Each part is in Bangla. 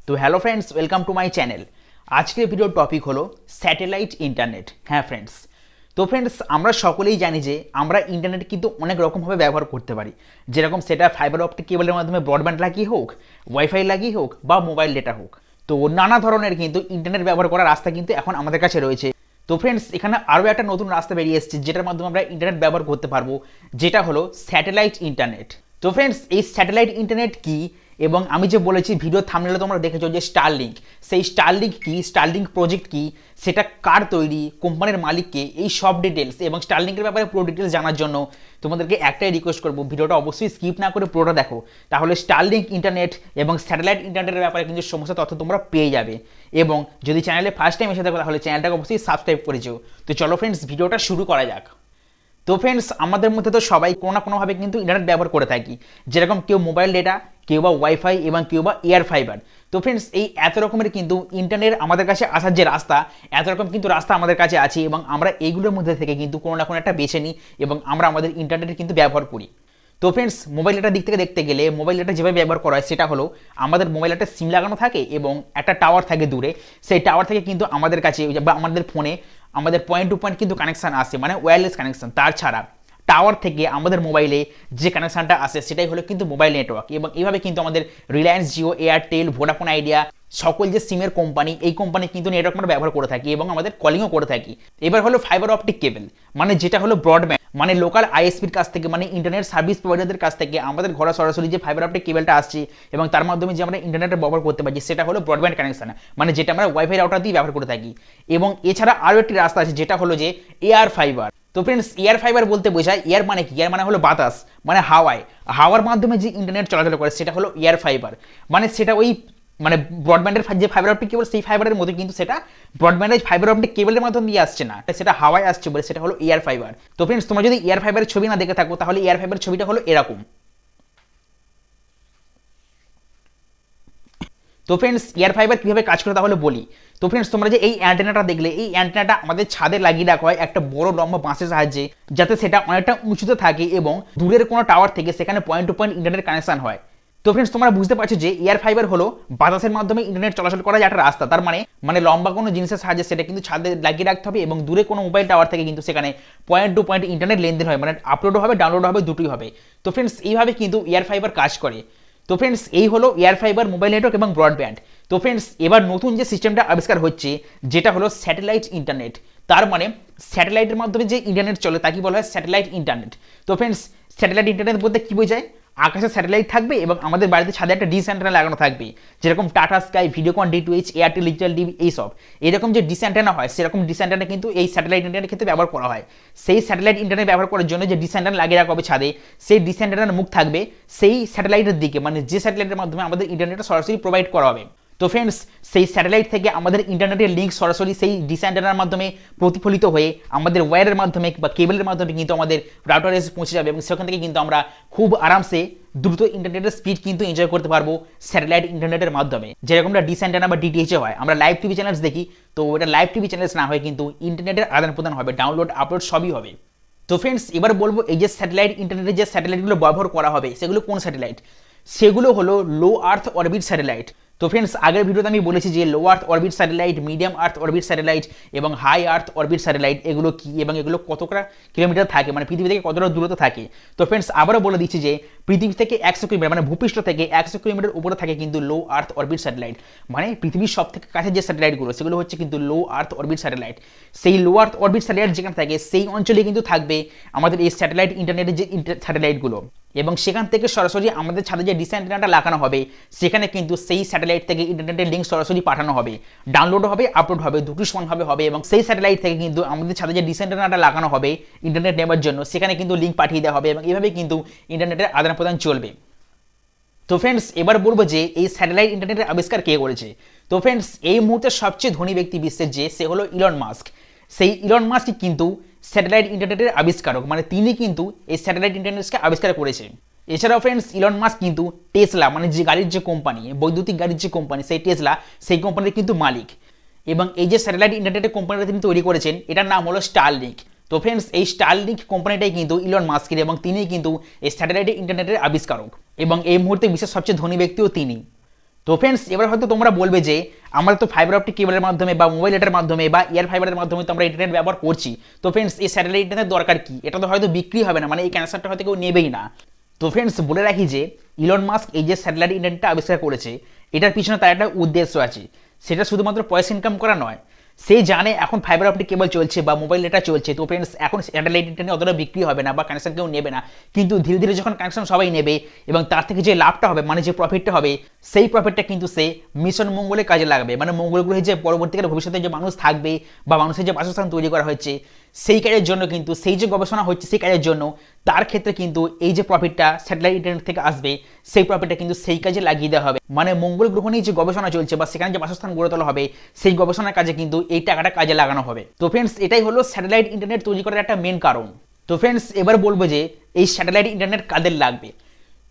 তো hello friends, welcome to my channel. আজকের ভিডিওর টপিক হলো স্যাটেলাইট ইন্টারনেট। হ্যাঁ ফ্রেন্ডস, তো ফ্রেন্ডস আমরা সকলেই জানি যে আমরা ইন্টারনেট কিন্তু অনেক রকমভাবে ব্যবহার করতে পারি। যেরকম সেটা ফাইবার অপটিক কেবলের মাধ্যমে ব্রডব্যান্ড লাগিয়ে হোক, ওয়াইফাই লাগিয়ে হোক বা মোবাইল ডেটা হোক। তো নানা ধরনের কিন্তু ইন্টারনেট ব্যবহার করার রাস্তা কিন্তু এখন আমাদের কাছে রয়েছে। তো ফ্রেন্ডস, এখানে আরও একটা নতুন রাস্তা বেরিয়ে এসেছে যেটার মাধ্যমে আমরা ইন্টারনেট ব্যবহার করতে পারবো, যেটা হলো স্যাটেলাইট ইন্টারনেট। তো ফ্রেন্ডস, এই স্যাটেলাইট ইন্টারনেট কি, এবং আমি যে বলেছি ভিডিও থাম্বনেলে তোমরা দেখেছো যে স্টারলিংক, সেই স্টারলিংক কি, স্টারলিংক প্রজেক্ট কি, সেটা কার তৈরি, কোম্পানির মালিককে, এই সব ডিটেলস এবং স্টারলিংকের ব্যাপারে পুরো ডিটেলস জানার জন্য তোমাদেরকে একটাই রিকোয়েস্ট করবো, ভিডিওটা অবশ্যই স্কিপ না করে পুরোটা দেখো। তাহলে স্টারলিংক ইন্টারনেট এবং স্যাটেলাইট ইন্টারনেটের ব্যাপারে কিন্তু সমস্ত তথ্য তোমরা পেয়ে যাবে। এবং যদি চ্যানেলে ফার্স্ট টাইম এসে থাকো তাহলে চ্যানেলটাকে অবশ্যই সাবস্ক্রাইব করে যেও। তো চলো ফ্রেন্ডস, ভিডিওটা শুরু করা যাক। তো ফ্রেন্ডস, আমাদের মধ্যে তো সবাই কোনো না কোনোভাবে কিন্তু ইন্টারনেট ব্যবহার করে থাকি। যেরকম কেউ মোবাইল ডেটা, কেউ বা ওয়াইফাই এবং কেউ বা এয়ার ফাইবার। তো ফ্রেন্ডস, এই এত রকমের কিন্তু ইন্টারনেট আমাদের কাছে আসার যে রাস্তা, এত রকম কিন্তু রাস্তা আমাদের কাছে আছে এবং আমরা এইগুলোর মধ্যে থেকে কিন্তু কোনো না কোনো একটা বেছে নিই এবং আমরা আমাদের ইন্টারনেট কিন্তু ব্যবহার করি। তো ফ্রেন্ডস, মোবাইল ডেটার দিক থেকে দেখতে গেলে মোবাইল ডেটা যেভাবে ব্যবহার করা হয় সেটা হলো আমাদের মোবাইল একটা সিম লাগানো থাকে এবং একটা টাওয়ার থাকে দূরে। সেই টাওয়ার থেকে কিন্তু আমাদের কাছে বা আমাদের ফোনে আমাদের পয়েন্ট টু পয়েন্ট কিন্তু কানেকশান আসে, মানে ওয়্যারলেস কানেকশান। তাছাড়া টাওয়ার থেকে আমাদের মোবাইলে যে কানেকশানটা আসে সেটাই হলো কিন্তু মোবাইল নেটওয়ার্ক। এবং এইভাবে কিন্তু আমাদের Reliance Jio, Airtel, Vodafone idea, সকল যে সিমের কোম্পানি, এই কোম্পানি কিন্তু নেটওয়ার্ক আমরা ব্যবহার করে থাকি এবং আমাদের কলিংও করে থাকি। এবার হলো ফাইবার অপটিক কেবল, মানে যেটা হলো ব্রডব্যান্ড, মানে লোকাল আইএসপির কাছ থেকে, মানে ইন্টারনেট সার্ভিস প্রোভাইডারদের কাছ থেকে আমাদের ঘরে সরাসরি যে ফাইবার অপটিক কেবলটা আসছে এবং তার মাধ্যমে যে আমরা ইন্টারনেটের ব্যবহার করতে পারছি সেটা হলো ব্রডব্যান্ড কানেকশন, মানে যেটা আমরা ওয়াইফাই রাউটার দিয়ে ব্যবহার করে থাকি। এবং এছাড়া আরও একটি রাস্তা আছে যেটা হলো যে এয়ার ফাইবার। তো ফ্রেন্ডস, এয়ার ফাইবার বলতে বোঝায়, এয়ার মানে কি, এয়ার মানে হলো বাতাস, মানে হাওয়ার মাধ্যমে যে ইন্টারনেট চলাচল করে সেটা হলো এয়ার ফাইবার। মানে সেটা ওই মানে ব্রডব্যান্ডের যে ফাইবার অপটিক কেবল, সেই ফাইবারের মধ্যে কিন্তু সেটা ব্রডব্যান্ডের ফাইবার অপটিক কেবলের মাধ্যমে দিয়ে আসছে না, সেটা হাওয়ায় আসছে বলে সেটা হলো এয়ার ফাইবার। তো ফ্রেন্ডস, তোমরা যদি এয়ার ফাইবারের ছবি না দেখে থাকো তাহলে এয়ার ফাইবারের ছবিটা হলো এরকম। তো ফ্রেন্ডস, এয়ার ফাইবার কীভাবে কাজ করে তাহলে বলি। তো ফ্রেন্ডস, তোমরা যে এই অ্যান্টেনাটা দেখলে, এই অ্যান্টেনাটা আমাদের ছাদে লাগিয়ে রাখা হয় একটা বড় লম্বা বাঁশের সাহায্যে, যাতে সেটা অনেকটা উঁচুতে থাকে এবং দূরের কোনো টাওয়ার থেকে সেখানে point to point internet connection হয়। তো ফ্রেন্ডস, তোমরা বুঝতে পারছো যে এয়ার ফাইবার হলো বাতাসের মাধ্যমে ইন্টারনেট চলাচল করার একটা রাস্তা। তার মানে লম্বা কোনো জিনিসের সাহায্যে সেটা কিন্তু ছাদে লাগিয়ে রাখতে হবে এবং দূরে কোনো মোবাইল টাওয়ার থেকে কিন্তু সেখানে পয়েন্ট টু পয়েন্ট ইন্টারনেট লেনদেন হয়, মানে আপলোডও হবে, ডাউনলোড হবে, দুটোই হবে। তো ফ্রেন্ডস, এইভাবে কিন্তু এয়ার ফাইবার কাজ করে। তো ফ্রেন্ডস, এই হলো এয়ার ফাইবার, মোবাইল নেটওয়ার্ক এবং ব্রডব্যান্ড। তো ফ্রেন্ডস, এবার নতুন যে সিস্টেমটা আবিষ্কার হচ্ছে যেটা হলো স্যাটেলাইট ইন্টারনেট। তার মানে স্যাটেলাইটের মাধ্যমে যে ইন্টারনেট চলে তাকে বলা হয় স্যাটেলাইট ইন্টারনেট। তো ফ্রেন্ডস, স্যাটেলাইট ইন্টারনেট বলতে কী বোঝায়? আকাশে স্যাটেলাইট থাকবে এবং আমাদের বাড়িতে ছাদে একটা ডিশ অ্যান্টেনা লাগানো থাকবে, যেরকম tata sky, Videocon DTH, Airtel digital TV, এইসব এরকম যে ডিশ অ্যান্টেনা হয় সেরকম ডিশ অ্যান্টেনা কিন্তু এই স্যাটেলাইট ইন্টারনেটের ক্ষেত্রে ব্যবহার করা হয়। সেই স্যাটেলাইট ইন্টারনেট ব্যবহার করার জন্য যে ডিশ অ্যান্টেনা লাগিয়ে রাখা হবে ছাদে, সেই ডিশ অ্যান্টেনার মুখ থাকবে সেই স্যাটেলাইটের দিকে, মানে যে স্যাটেলাইটের মাধ্যমে আমাদের ইন্টারনেটটা সরাসরি প্রোভাইড করা হবে। তো ফ্রেন্ডস, সেই স্যাটেলাইট থেকে আমাদের ইন্টারনেটের লিঙ্ক সরাসরি সেই ডিশ অ্যান্টেনার মাধ্যমে প্রতিফলিত হয়ে আমাদের ওয়্যারের মাধ্যমে বা কেবলের মাধ্যমে কিন্তু আমাদের রাউটারে এসে পৌঁছে যাবে এবং সেখান থেকে কিন্তু আমরা খুব আরামসে দ্রুত ইন্টারনেটের স্পিড কিন্তু এনজয় করতে পারবো স্যাটেলাইট ইন্টারনেটের মাধ্যমে। যেরকমটা ডিশ অ্যান্টেনা বা ডিটিএইচে হয়, আমরা লাইভ টিভি চ্যানেলস দেখি, তো এটা লাইভ টিভি চ্যানেলস না হয় কিন্তু ইন্টারনেটের আদান প্রদান হবে, ডাউনলোড আপলোড সবই হবে। তো ফ্রেন্ডস, এবার বলবো এই যে স্যাটেলাইট ইন্টারনেটের যে স্যাটেলাইটগুলো ব্যবহার করা হবে সেগুলো কোন স্যাটেলাইট? সেগুলো হলো লো আর্থ অরবিট স্যাটেলাইট। তো ফ্রেন্ডস, আগের ভিডিওতে আমি বলেছি যে লো আর্থ অরবিট স্যাটেলাইট, মিডিয়াম আর্থ অরবিট স্যাটেলাইট এবং হাই আর্থ অরবিট স্যাটেলাইট এগুলো কি এবং এগুলো কতটা কিলোমিটার থাকে, মানে পৃথিবী থেকে কতটা দূরত্ব থাকে। তো ফ্রেন্ডস, আবারও বলে দিচ্ছি যে পৃথিবী থেকে 100 কিলোমিটার, মানে ভূপৃষ্ঠ থেকে 100 কিলোমিটার উপরে থাকে কিন্তু লো আর্থ অরবিট স্যাটেলাইট। মানে পৃথিবীর সব থেকে কাছে যে স্যাটেলাইটগুলো সেগুলো হচ্ছে কিন্তু লো আর্থ অরবিট স্যাটেলাইট। সেই লো আর্থ অরবিট স্যাটেলাইট যেখানে থাকে সেই অঞ্চলে কিন্তু থাকবে আমাদের এই স্যাটেলাইট ইন্টারনেটের যে স্যাটেলাইটগুলো, এবং সেখান থেকে সরাসরি আমাদের ছাদে যে ডিশ অ্যান্টেনাটা লাগানো হবে সেখানে কিন্তু সেই স্যাটেলাইট থেকে ইন্টারনেটের লিঙ্ক সরাসরি পাঠানো হবে, ডাউনলোড হবে, আপলোড হবে, দুটি সমানভাবে হবে। এবং সেই স্যাটেলাইট থেকে কিন্তু আমাদের ছাদে যে ডিশ অ্যান্টেনাটা লাগানো হবে ইন্টারনেট নেওয়ার জন্য সেখানে কিন্তু লিঙ্ক পাঠিয়ে দেওয়া হবে এবং এভাবে কিন্তু ইন্টারনেটের আদান প্রদান চলবে। তো ফ্রেন্ডস, এবার বলবো যে এই স্যাটেলাইট ইন্টারনেটের আবিষ্কার কে করেছে। তো ফ্রেন্ডস, এই মুহূর্তে সবচেয়ে ধনী ব্যক্তি বিশ্বের যে সে হলো ইলন মাস্ক। সেই ইলন মাস্ক কিন্তু স্যাটেলাইট ইন্টারনেটের আবিষ্কারক, মানে তিনি কিন্তু এই স্যাটেলাইট ইন্টারনেটকে আবিষ্কার করেছে। এছাড়াও ফ্রেন্ডস, ইলন মাস্ক কিন্তু টেসলা, মানে যে গাড়ির যে কোম্পানি, বৈদ্যুতিক গাড়ির যে কোম্পানি সেই টেসলা, সেই কোম্পানির কিন্তু মালিক। এবং এই যে স্যাটেলাইট ইন্টারনেটের কোম্পানিটা তিনি তৈরি করেছেন এটার নাম হলো স্টারলিংক। তো ফ্রেন্ডস, এই স্টারলিংক কোম্পানিটাই কিন্তু ইলন মাস্কের এবং তিনিই কিন্তু এই স্যাটেলাইট ইন্টারনেটের আবিষ্কারক এবং এই মুহূর্তে বিশ্বের সবচেয়ে ধনী ব্যক্তিও তিনি। তো ফ্রেন্ডস এবার হয়তো তোমরা বলবে যে আমরা তো ফাইবার অপটিক কেবলের মাধ্যমে বা মোবাইল ডেটার মাধ্যমে বা এয়ার ফাইবারের মাধ্যমে তো আমরা ইন্টারনেট ব্যবহার করছি, তো ফ্রেন্ডস এই স্যাটেলাইট ইন্টারনেট দরকার কি? এটা তো হয়তো বিক্রি হবে না, মানে এই ক্যান্সারটা হয়তো কেউ নেবেই না। তো ফ্রেন্ডস বলে রাখি যে ইলন মাস্ক এই যে স্যাটেলাইট ইন্টারনেটটা আবিষ্কার করেছে, এটার পিছনে তার একটা উদ্দেশ্য আছে। সেটা শুধুমাত্র পয়সা ইনকাম করা নয়, সে জানে এখন ফাইবার অপটিক কেবল চলছে বা মোবাইল ডেটা চলছে, তো ফ্রেন্ডস এখন স্যাটেলাইট ইন্টারনেট অতটা বিক্রি হবে না বা কানেকশন কেউ নেবে না, কিন্তু ধীরে ধীরে যখন কানেকশন সবাই নেবে এবং তার থেকে যে লাভটা হবে, মানে যে প্রফিটটা হবে, সেই প্রফিটটা কিন্তু সে মিশন মঙ্গলে কাজে লাগবে। মানে মঙ্গল গ্রহে যে পরবর্তীকালে ভবিষ্যতে যে মানুষ থাকবে বা মানুষের যে বাসস্থান তৈরি করা হচ্ছে সেই কাজের জন্য কিন্তু, সেই যে গবেষণা হচ্ছে সেই কাজের জন্য, তার ক্ষেত্রে কিন্তু এই যে প্রফিটটা স্যাটেলাইট ইন্টারনেট থেকে আসবে সেই প্রফিটটা কিন্তু সেই কাজে লাগিয়ে দেওয়া হবে। মানে মঙ্গল গ্রহ নিয়ে যে গবেষণা চলছে বা সেখানে যে বাসস্থান গড়ে তোলা হবে সেই গবেষণার কাজে কিন্তু এই টাকাটা কাজে লাগানো হবে। তো ফ্রেন্ডস এটাই হলো স্যাটেলাইট ইন্টারনেট তৈরি করার একটা মেন কারণ। তো ফ্রেন্ডস এবার বলবো যে এই স্যাটেলাইট ইন্টারনেট কাদের লাগবে।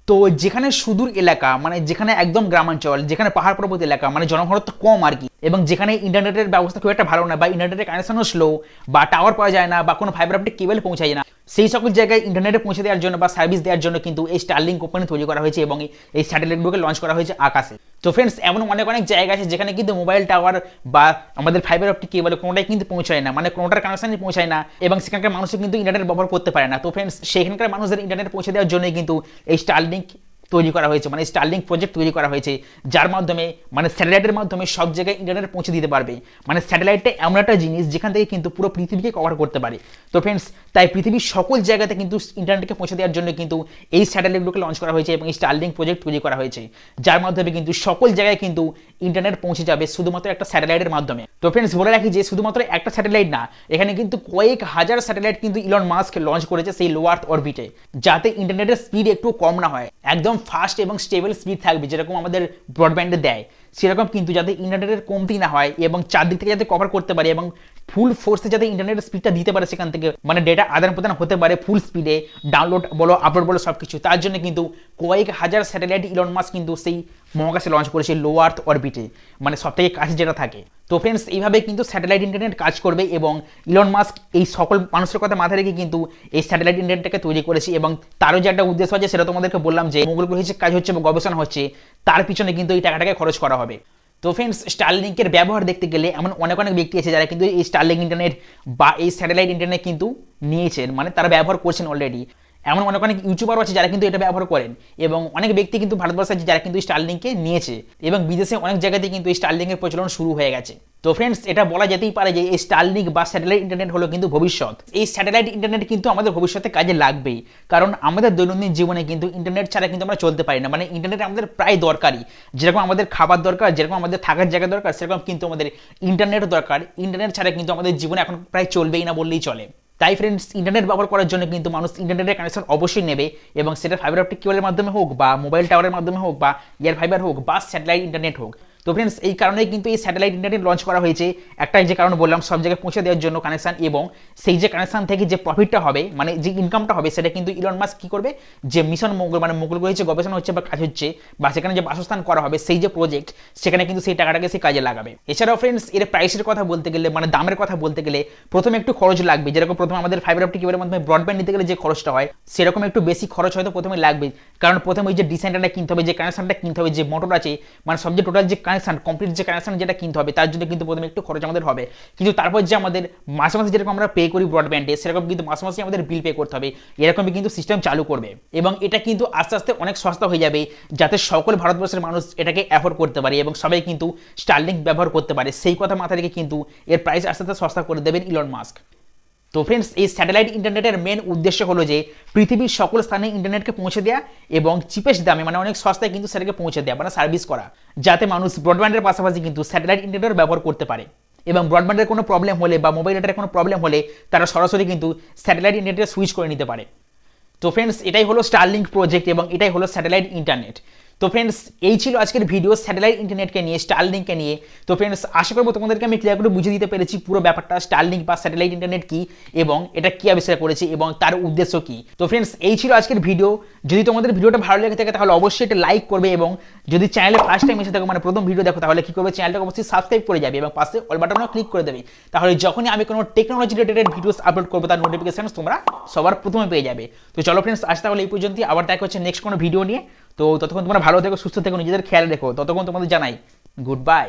তো যেখানে সুদূর এলাকা, মানে যেখানে একদম গ্রামাঞ্চল, যেখানে পাহাড় পর্বত এলাকা, মানে জনঘনত্ব কম আর কি, এবং যেখানে ইন্টারনেটের ব্যবস্থা খুব একটা ভালো না বা ইন্টারনেটের কানেকশনও স্লো বা টাওয়ার পাওয়া যায় না বা কোনো ফাইবার অপটিক কেবল পৌঁছায় না, সেই সকল জায়গায় ইন্টারনেটে পৌঁছে দেওয়ার জন্য বা সার্ভিস দেওয়ার জন্য কিন্তু এই স্টারলিংক কোম্পানি তৈরি করা হয়েছে এবং এই স্যাটেলাইটগুলোকে লঞ্চ করা হয়েছে আকাশে। তো ফ্রেন্ডস এমন অনেক অনেক জায়গা আছে যেখানে কিন্তু মোবাইল টাওয়ার বা আমাদের ফাইবার অপটিক কেবল কোনোটাই কিন্তু পৌঁছায় না, মানে কোনোটার কানেকশনই পৌঁছায় না এবং সেখানকার মানুষও কিন্তু ইন্টারনেট ব্যবহার করতে পারে না। তো ফ্রেন্ডস সেখানকার মানুষদের ইন্টারনেট পৌঁছে দেওয়ার জন্যই কিন্তু এই স্টারলিংক তৈরি করা হয়েছে, মানে স্টারলিংক প্রজেক্ট তৈরি করা হয়েছে, যার মাধ্যমে মানে স্যাটেলাইটের মাধ্যমে সব জায়গায় ইন্টারনেট পৌঁছে দিতে পারবে। মানে স্যাটেলাইটটা এমন একটা জিনিস যেখান থেকে কিন্তু পুরো পৃথিবীকে কভার করতে পারে। তো ফ্রেন্ডস তাই পৃথিবীর সকল জায়গাতে কিন্তু ইন্টারনেটকে পৌঁছে দেওয়ার জন্য কিন্তু এই স্যাটেলাইটগুলোকে লঞ্চ করা হয়েছে এবং এই স্টারলিংক প্রজেক্ট তৈরি করা হয়েছে, যার মাধ্যমে কিন্তু সকল জায়গায় কিন্তু ইন্টারনেট পৌঁছে যাবে শুধুমাত্র একটা স্যাটেলাইটের মাধ্যমে। তো ফ্রেন্ডস বলে রাখি যে শুধুমাত্র একটা স্যাটেলাইট না, এখানে কিন্তু কয়েক হাজার স্যাটেলাইট কিন্তু ইলন মাস্ক লঞ্চ করেছে সেই লো আর্থ অরবিটে, যাতে ইন্টারনেটের স্পিড একটু কম না হয়, একদম ফাস্ট এবং স্টেবল স্পিড থাকবে যেরকম আমাদের ব্রডব্যান্ডে দেয়, সেরকম কিন্তু যাতে ইন্টারনেটের কমতি না হয় এবং চারদিক থেকে যাতে কভার করতে পারে এবং ফুল ফোর্সে যাতে ইন্টারনেটের স্পিডটা দিতে পারে, সেখান থেকে মানে ডেটা আদান প্রদান হতে পারে ফুল স্পিডে, ডাউনলোড বলো আপলোড বলো সব কিছু। তার জন্য কিন্তু কয়েক হাজার স্যাটেলাইট ইলন মাস্ক কিন্তু সেই মহাকাশে লঞ্চ করেছে লো আর্থ অরবিটে, মানে সব থেকে কাছে যেটা থাকে। তো ফ্রেন্ডস এইভাবে কিন্তু স্যাটেলাইট ইন্টারনেট কাজ করবে এবং ইলন মাস্ক এই সকল মানুষের কথা মাথায় রেখে কিন্তু এই স্যাটেলাইট ইন্টারনেটটাকে তৈরি করেছে এবং তারও যে একটা উদ্দেশ্য আছে সেটা তোমাদেরকে বললাম যে মঙ্গল গ্রহে যে কাজ হচ্ছে বা গবেষণা হচ্ছে তার পিছনে কিন্তু এই টাকাটাকে খরচ করা হবে। তো ফ্রেন্ডস স্টারলিংকের ব্যবহার দেখতে গেলে এমন অনেক অনেক ব্যক্তি আছে যারা কিন্তু এই স্টারলিংক ইন্টারনেট বা এই স্যাটেলাইট ইন্টারনেট কিন্তু নিয়েছেন, মানে তারা ব্যবহার করছেন অলরেডি। এমন অনেক অনেক ইউটিউবারও আছে যারা কিন্তু এটা ব্যবহার করেন এবং অনেক ব্যক্তি কিন্তু ভারতবর্ষে আছে যারা কিন্তু স্টারলিংকে নিয়েছে এবং বিদেশে অনেক জায়গাতে কিন্তু এই স্টারলিংকের প্রচলন শুরু হয়ে গেছে। তো ফ্রেন্ডস এটা বলা যেতেই পারে যে এই স্টারলিংক বা স্যাটেলাইট ইন্টারনেট হলো কিন্তু ভবিষ্যৎ। এই স্যাটেলাইট ইন্টারনেট কিন্তু আমাদের ভবিষ্যতে কাজে লাগবেই, কারণ আমাদের দৈনন্দিন জীবনে কিন্তু ইন্টারনেট ছাড়া কিন্তু আমরা চলতে পারি না। মানে ইন্টারনেট আমাদের প্রায় দরকারই, যেরকম আমাদের খাবার দরকার, যেরকম আমাদের থাকার জায়গা দরকার, সেরকম কিন্তু আমাদের ইন্টারনেটও দরকার। ইন্টারনেট ছাড়া কিন্তু আমাদের জীবনে এখন প্রায় চলবেই না বললেই চলে। তাই ফ্রেন্ডস ইন্টারনেট ব্যবহার করার জন্য কিন্তু মানুষ ইন্টারনেটের কানেকশন অবশ্যই নেবে এবং সেটা ফাইবার অপটিক কেবলের মাধ্যমে হোক বা মোবাইল টাওয়ারের মাধ্যমে হোক বা এয়ার ফাইবার হোক বা স্যাটেলাইট ইন্টারনেট হোক। তো ফ্রেন্ডস এই কারণেই কিন্তু এই স্যাটেলাইট ইন্টারনেট লঞ্চ করা হয়েছে, একটা যে কারণ বললাম সব জায়গায় পৌঁছে দেওয়ার জন্য কানেকশন, এবং সেই যে কানেকশন থেকে যে প্রফিটটা হবে মানে যে ইনকামটা হবে সেটা কিন্তু ইলন মাস্ক কি করবে, যে মিশন মঙ্গল মানে মঙ্গল গ্রহে যে গবেষণা হচ্ছে বা কাজ হচ্ছে বা সেখানে যে বাসস্থান করা হবে সেই যে প্রজেক্ট, সেখানে কিন্তু সেই টাকাটাকে সে কাজে লাগাবে। এছাড়াও ফ্রেন্ডস এর প্রাইসের কথা বলতে গেলে মানে দামের কথা বলতে গেলে প্রথমে একটু খরচ লাগবে, যেরকম প্রথমে আমাদের ফাইবার অপটিক কেবলের মাধ্যমে ব্রডব্যান্ড নিতে গেলে যে খরচটা হয় সেরকম একটু বেশি খরচ হয়তো প্রথমে লাগবে, কারণ প্রথমে ওই যে ডিসাইনটা কিনতে হবে, যে কানেকশনটা কিনতে হবে, যে মোটর আছে মানে সব যে টোটাল যে কানেকশন কমপ্লিট যে কানেকশন যেটা কিনতে হবে তার জন্য কিন্তু প্রথমে একটু খরচ আমাদের হবে, কিন্তু তারপর যে আমাদের মাসে মাসে যেরকম আমরা পে করি ব্রডব্যান্ডে সেরকম কিন্তু মাসে মাসে আমাদের বিল পে করতে হবে, এরকমই কিন্তু সিস্টেম চালু করবে এবং এটা কিন্তু আস্তে আস্তে অনেক সস্তা হয়ে যাবে যাতে সকল ভারতবর্ষের মানুষ এটাকে অ্যাফোর্ড করতে পারে এবং সবাই কিন্তু স্টারলিংক ব্যবহার করতে পারে। সেই কথা মাথায় রেখে কিন্তু এর প্রাইস আস্তে আস্তে সস্তা করে দেবেন ইলন মাস্ক। তো ফ্রেন্ডস এই স্যাটেলাইট ইন্টারনেটের মেন উদ্দেশ্য হলো যে পৃথিবীর সকল স্থানে ইন্টারনেটকে পৌঁছে দেওয়া এবং চিপেস্ট দামে মানে অনেক সস্তায় কিন্তু সেটাকে পৌঁছে দেওয়া মানে সার্ভিস করা, যাতে মানুষ ব্রডব্যান্ডের পাশাপাশি কিন্তু স্যাটেলাইট ইন্টারনেট ব্যবহার করতে পারে এবং ব্রডব্যান্ডের কোনো প্রবলেম হলে বা মোবাইল ডেটার কোনো প্রবলেম হলে তারা সরাসরি কিন্তু স্যাটেলাইট ইন্টারনেটে সুইচ করে নিতে পারে। তো ফ্রেন্ডস এটাই হলো স্টারলিংক প্রজেক্ট এবং এটাই হলো স্যাটেলাইট ইন্টারনেট। তো ফ্রেন্ডস এই ছিল আজকের ভিডিও স্যাটেলাইট ইন্টারনেটকে নিয়ে, স্টারলিংককে নিয়ে। তো ফ্রেন্ডস আশা করবো তোমাদেরকে আমি ক্লিয়ার করে বুঝিয়ে দিতে পেরেছি পুরো ব্যাপারটা স্টারলিংক বা স্যাটেলাইট ইন্টারনেট কি এবং এটা কি আবিষ্কার করেছে এবং তার উদ্দেশ্য কি। তো ফ্রেন্ডস এই ছিল আজকের ভিডিও। যদি তোমাদের ভিডিওটা ভালো লেগে থাকে তাহলে অবশ্যই এটা লাইক করবে এবং যদি চ্যানেলে ফার্স্ট টাইম এসে থাকো মানে প্রথম ভিডিও দেখো তাহলে কি করবে, চ্যানেলটাকে অবশ্যই সাবস্ক্রাইব করে যাবে এবং পাশে অল বাটনও ক্লিক করে দেবে, তাহলে যখনই আমি কোনো টেকনোলজি রিলেটেড ভিডিওস আপলোড করবো তার নোটিফিকেশন তোমরা সবার প্রথমে পেয়ে যাবে। তো চলো ফ্রেন্ডস আজ তাহলে এই পর্যন্ত, আবার দেখা হচ্ছে নেক্সট কোনো ভিডিও নিয়ে। তো ততক্ষণ তোমরা ভালো থেকো, সুস্থ থেকো, নিজেদের খেয়াল রেখো। ততক্ষণ তোমাদের জানাই গুড বাই।